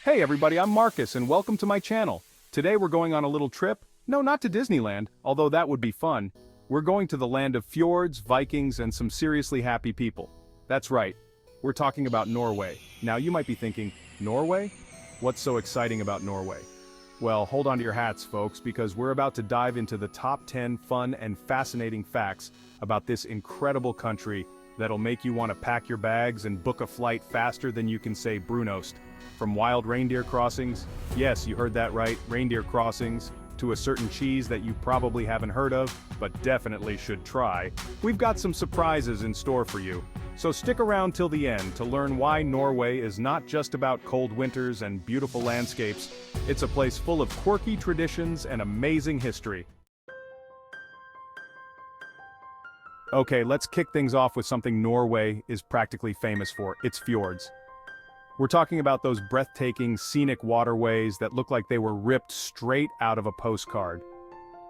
Hey everybody, I'm Marcus and welcome to my channel. Today we're going on a little trip. No, not to Disneyland, although that would be fun. We're going to the land of fjords, Vikings, and some seriously happy people. That's right. We're talking about Norway. Now you might be thinking, Norway? What's so exciting about Norway? Well, hold on to your hats, folks, because we're about to dive into the top 10 fun and fascinating facts about this incredible country that'll make you want to pack your bags and book a flight faster than you can say Brunost. From wild reindeer crossings, yes, you heard that right, reindeer crossings, to a certain cheese that you probably haven't heard of, but definitely should try, we've got some surprises in store for you. So stick around till the end to learn why Norway is not just about cold winters and beautiful landscapes, it's a place full of quirky traditions and amazing history. Okay, let's kick things off with something Norway is practically famous for, its fjords. We're talking about those breathtaking, scenic waterways that look like they were ripped straight out of a postcard.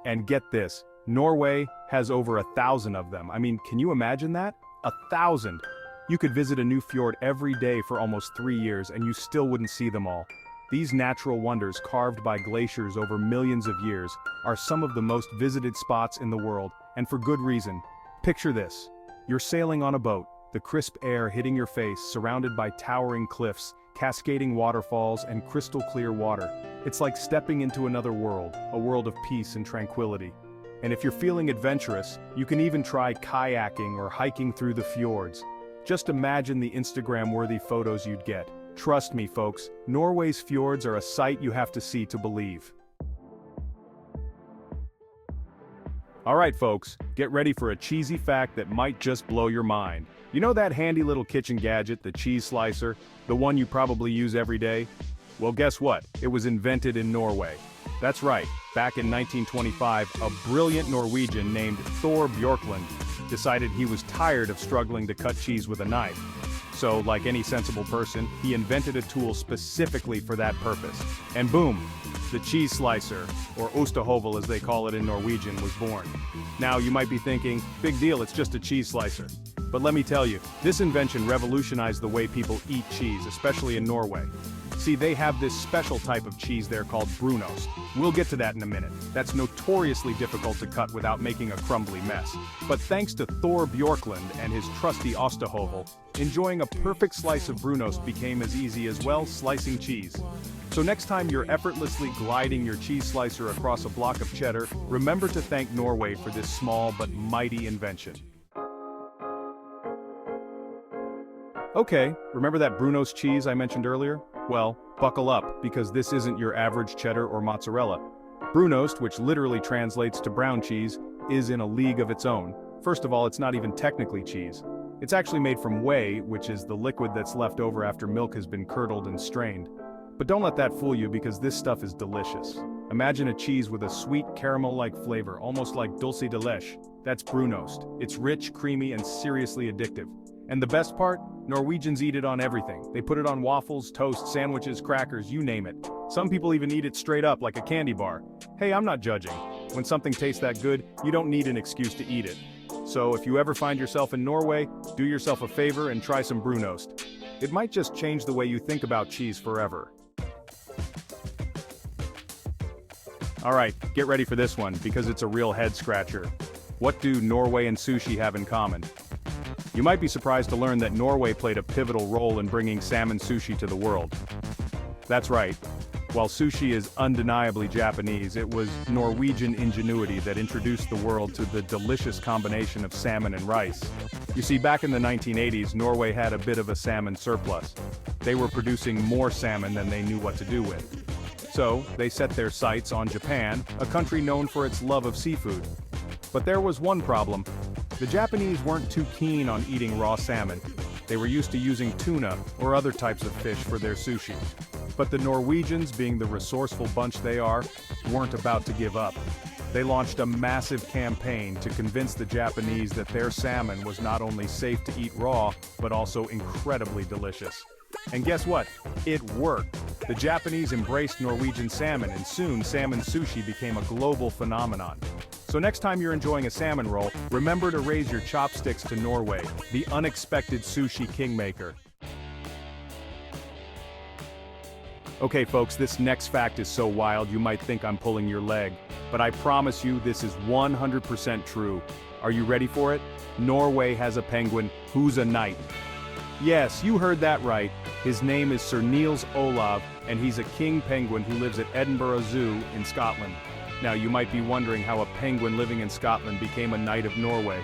And get this, Norway has over 1,000 of them. I mean, can you imagine that? 1,000! You could visit a new fjord every day for almost 3 years and you still wouldn't see them all. These natural wonders carved by glaciers over millions of years are some of the most visited spots in the world, and for good reason. Picture this. You're sailing on a boat, the crisp air hitting your face, surrounded by towering cliffs, cascading waterfalls, and crystal-clear water. It's like stepping into another world, a world of peace and tranquility. And if you're feeling adventurous, you can even try kayaking or hiking through the fjords. Just imagine the Instagram-worthy photos you'd get. Trust me, folks, Norway's fjords are a sight you have to see to believe. Alright folks, get ready for a cheesy fact that might just blow your mind. You know that handy little kitchen gadget, the cheese slicer, the one you probably use every day? Well, guess what? It was invented in Norway. That's right, back in 1925, a brilliant Norwegian named Thor Bjorklund decided he was tired of struggling to cut cheese with a knife. So, like any sensible person, he invented a tool specifically for that purpose. And boom! The cheese slicer, or ostehøvel as they call it in Norwegian, was born. Now you might be thinking, big deal, it's just a cheese slicer. But let me tell you, this invention revolutionized the way people eat cheese, especially in Norway. See, they have this special type of cheese there called Brunost. We'll get to that in a minute. That's notoriously difficult to cut without making a crumbly mess. But thanks to Thor Bjorklund and his trusty ostehøvel, enjoying a perfect slice of Brunost became as easy as, well, slicing cheese. So next time you're effortlessly gliding your cheese slicer across a block of cheddar, remember to thank Norway for this small but mighty invention. Okay, remember that Brunost cheese I mentioned earlier? Well, buckle up, because this isn't your average cheddar or mozzarella. Brunost, which literally translates to brown cheese, is in a league of its own. First of all, it's not even technically cheese. It's actually made from whey, which is the liquid that's left over after milk has been curdled and strained. But don't let that fool you, because this stuff is delicious. Imagine a cheese with a sweet caramel-like flavor, almost like dulce de leche. That's Brunost. It's rich, creamy, and seriously addictive. And the best part? Norwegians eat it on everything. They put it on waffles, toast, sandwiches, crackers, you name it. Some people even eat it straight up like a candy bar. Hey, I'm not judging. When something tastes that good, you don't need an excuse to eat it. So if you ever find yourself in Norway, do yourself a favor and try some Brunost. It might just change the way you think about cheese forever. Alright, get ready for this one, because it's a real head-scratcher. What do Norway and sushi have in common? You might be surprised to learn that Norway played a pivotal role in bringing salmon sushi to the world. That's right. While sushi is undeniably Japanese, it was Norwegian ingenuity that introduced the world to the delicious combination of salmon and rice. You see, back in the 1980s, Norway had a bit of a salmon surplus. They were producing more salmon than they knew what to do with. So, they set their sights on Japan, a country known for its love of seafood. But there was one problem. The Japanese weren't too keen on eating raw salmon. They were used to using tuna or other types of fish for their sushi. But the Norwegians, being the resourceful bunch they are, weren't about to give up. They launched a massive campaign to convince the Japanese that their salmon was not only safe to eat raw, but also incredibly delicious. And guess what? It worked. The Japanese embraced Norwegian salmon, and soon salmon sushi became a global phenomenon. So next time you're enjoying a salmon roll, remember to raise your chopsticks to Norway, the unexpected sushi kingmaker. Okay folks, this next fact is so wild you might think I'm pulling your leg, but I promise you this is 100% true. Are you ready for it? Norway has a penguin who's a knight. Yes, you heard that right. His name is Sir Niels Olav, and he's a king penguin who lives at Edinburgh Zoo in Scotland. Now you might be wondering how a penguin living in Scotland became a knight of Norway.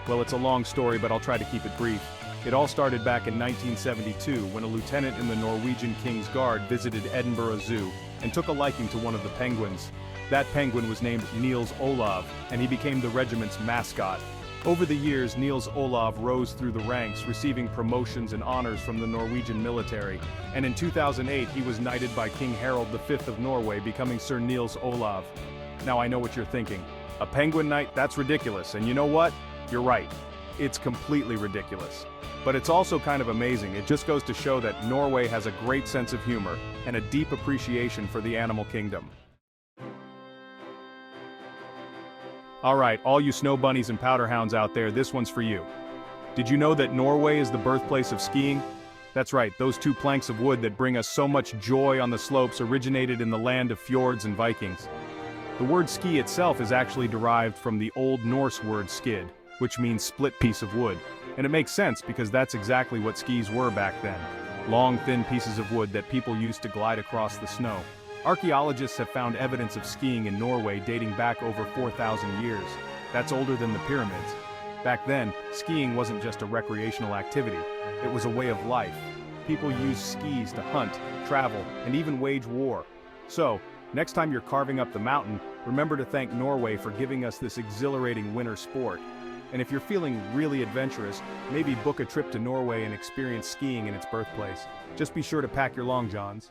Well, it's a long story, but I'll try to keep it brief. It all started back in 1972 when a lieutenant in the Norwegian King's Guard visited Edinburgh Zoo and took a liking to one of the penguins. That penguin was named Niels Olav, and he became the regiment's mascot. Over the years, Niels Olav rose through the ranks, receiving promotions and honors from the Norwegian military, and in 2008 he was knighted by King Harald V of Norway, becoming Sir Niels Olav. Now I know what you're thinking. A penguin knight? That's ridiculous, and you know what? You're right. It's completely ridiculous. But it's also kind of amazing. It just goes to show that Norway has a great sense of humor and a deep appreciation for the animal kingdom. Alright, all you snow bunnies and powder hounds out there, this one's for you. Did you know that Norway is the birthplace of skiing? That's right, those two planks of wood that bring us so much joy on the slopes originated in the land of fjords and Vikings. The word ski itself is actually derived from the Old Norse word skid, which means split piece of wood. And it makes sense because that's exactly what skis were back then. Long, thin pieces of wood that people used to glide across the snow. Archaeologists have found evidence of skiing in Norway dating back over 4,000 years. That's older than the pyramids. Back then, skiing wasn't just a recreational activity. It was a way of life. People used skis to hunt, travel, and even wage war. So, next time you're carving up the mountain, remember to thank Norway for giving us this exhilarating winter sport. And if you're feeling really adventurous, maybe book a trip to Norway and experience skiing in its birthplace. Just be sure to pack your long johns.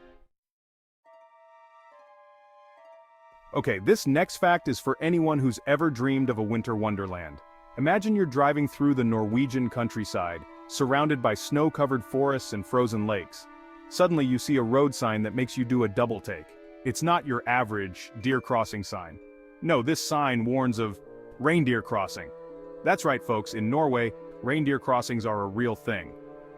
Okay, this next fact is for anyone who's ever dreamed of a winter wonderland. Imagine you're driving through the Norwegian countryside, surrounded by snow-covered forests and frozen lakes. Suddenly you see a road sign that makes you do a double take. It's not your average deer crossing sign. No, this sign warns of reindeer crossing. That's right folks, in Norway, reindeer crossings are a real thing.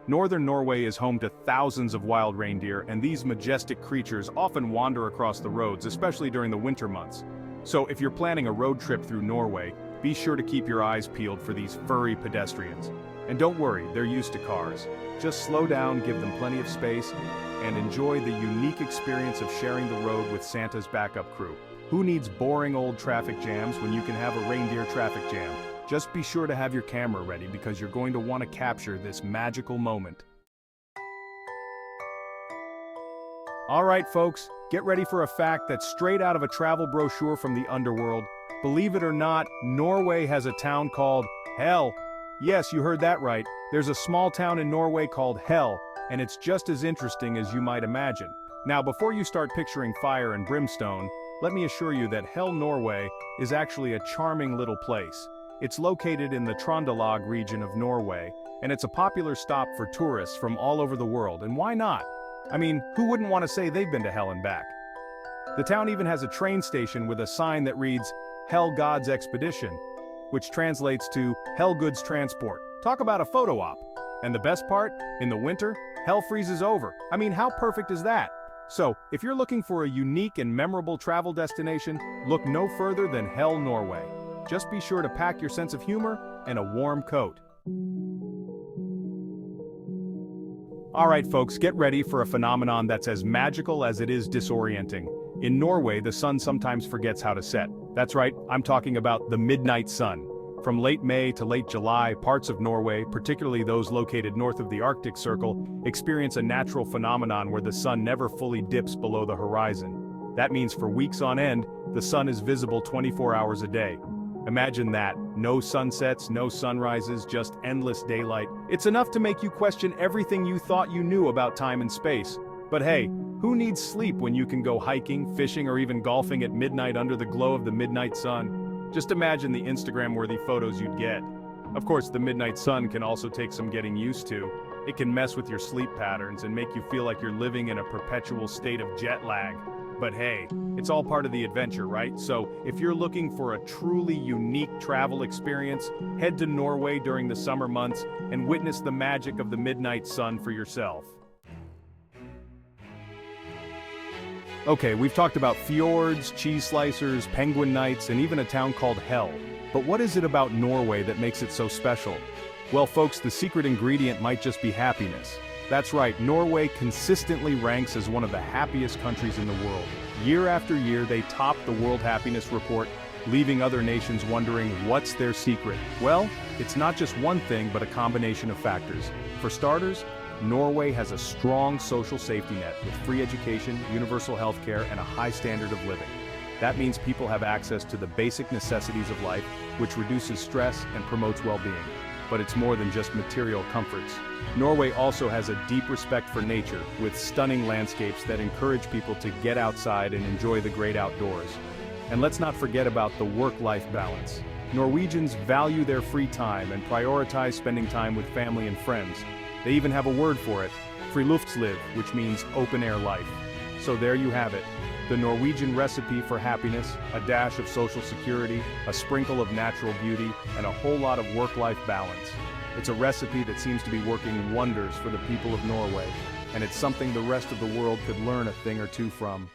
Northern Norway is home to thousands of wild reindeer, and these majestic creatures often wander across the roads, especially during the winter months. So if you're planning a road trip through Norway, be sure to keep your eyes peeled for these furry pedestrians. And don't worry, they're used to cars. Just slow down, give them plenty of space, and enjoy the unique experience of sharing the road with Santa's backup crew. Who needs boring old traffic jams when you can have a reindeer traffic jam? Just be sure to have your camera ready because you're going to want to capture this magical moment. Alright folks, get ready for a fact that's straight out of a travel brochure from the underworld. Believe it or not, Norway has a town called Hell. Yes, you heard that right. There's a small town in Norway called Hell, and it's just as interesting as you might imagine. Now before you start picturing fire and brimstone, let me assure you that Hell, Norway is actually a charming little place. It's located in the Trøndelag region of Norway, and it's a popular stop for tourists from all over the world, and why not? I mean, who wouldn't want to say they've been to Hell and back? The town even has a train station with a sign that reads, Hell God's Expedition, which translates to Hell Goods Transport. Talk about a photo op. And the best part, in the winter, Hell freezes over. I mean, how perfect is that? So, if you're looking for a unique and memorable travel destination, look no further than Hell, Norway. Just be sure to pack your sense of humor and a warm coat. Alright folks, get ready for a phenomenon that's as magical as it is disorienting. In Norway, the sun sometimes forgets how to set. That's right, I'm talking about the midnight sun. From late May to late July, parts of Norway, particularly those located north of the Arctic Circle, experience a natural phenomenon where the sun never fully dips below the horizon. That means for weeks on end, the sun is visible 24 hours a day. Imagine that, no sunsets, no sunrises, just endless daylight. It's enough to make you question everything you thought you knew about time and space. But hey, who needs sleep when you can go hiking, fishing, or even golfing at midnight under the glow of the midnight sun? Just imagine the Instagram-worthy photos you'd get. Of course, the midnight sun can also take some getting used to. It can mess with your sleep patterns and make you feel like you're living in a perpetual state of jet lag. But hey, it's all part of the adventure, right? So if you're looking for a truly unique travel experience, head to Norway during the summer months and witness the magic of the midnight sun for yourself. Okay, we've talked about fjords, cheese slicers, penguin nights, and even a town called Hell. But what is it about Norway that makes it so special? Well, folks, the secret ingredient might just be happiness. That's right, Norway consistently ranks as one of the happiest countries in the world. Year after year, they top the World Happiness Report, leaving other nations wondering what's their secret. Well, it's not just one thing, but a combination of factors. For starters, Norway has a strong social safety net with free education, universal healthcare, and a high standard of living. That means people have access to the basic necessities of life, which reduces stress and promotes well-being. But it's more than just material comforts. Norway also has a deep respect for nature, with stunning landscapes that encourage people to get outside and enjoy the great outdoors. And let's not forget about the work-life balance. Norwegians value their free time and prioritize spending time with family and friends. They even have a word for it, friluftsliv, which means open-air life. So there you have it, the Norwegian recipe for happiness, a dash of social security, a sprinkle of natural beauty, and a whole lot of work-life balance. It's a recipe that seems to be working wonders for the people of Norway, and it's something the rest of the world could learn a thing or two from.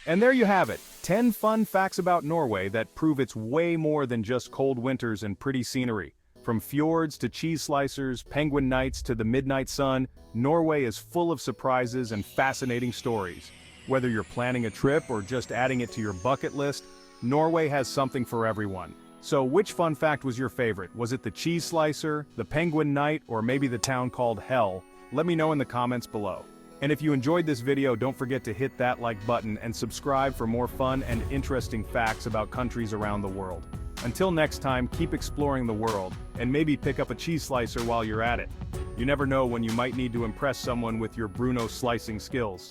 And there you have it, 10 fun facts about Norway that prove it's way more than just cold winters and pretty scenery. From fjords to cheese slicers, penguin nights to the midnight sun, Norway is full of surprises and fascinating stories. Whether you're planning a trip or just adding it to your bucket list, Norway has something for everyone. So which fun fact was your favorite? Was it the cheese slicer, the penguin night, or maybe the town called Hell? Let me know in the comments below. And if you enjoyed this video, don't forget to hit that like button and subscribe for more fun and interesting facts about countries around the world. Until next time, keep exploring the world, and maybe pick up a cheese slicer while you're at it. You never know when you might need to impress someone with your Bruno slicing skills.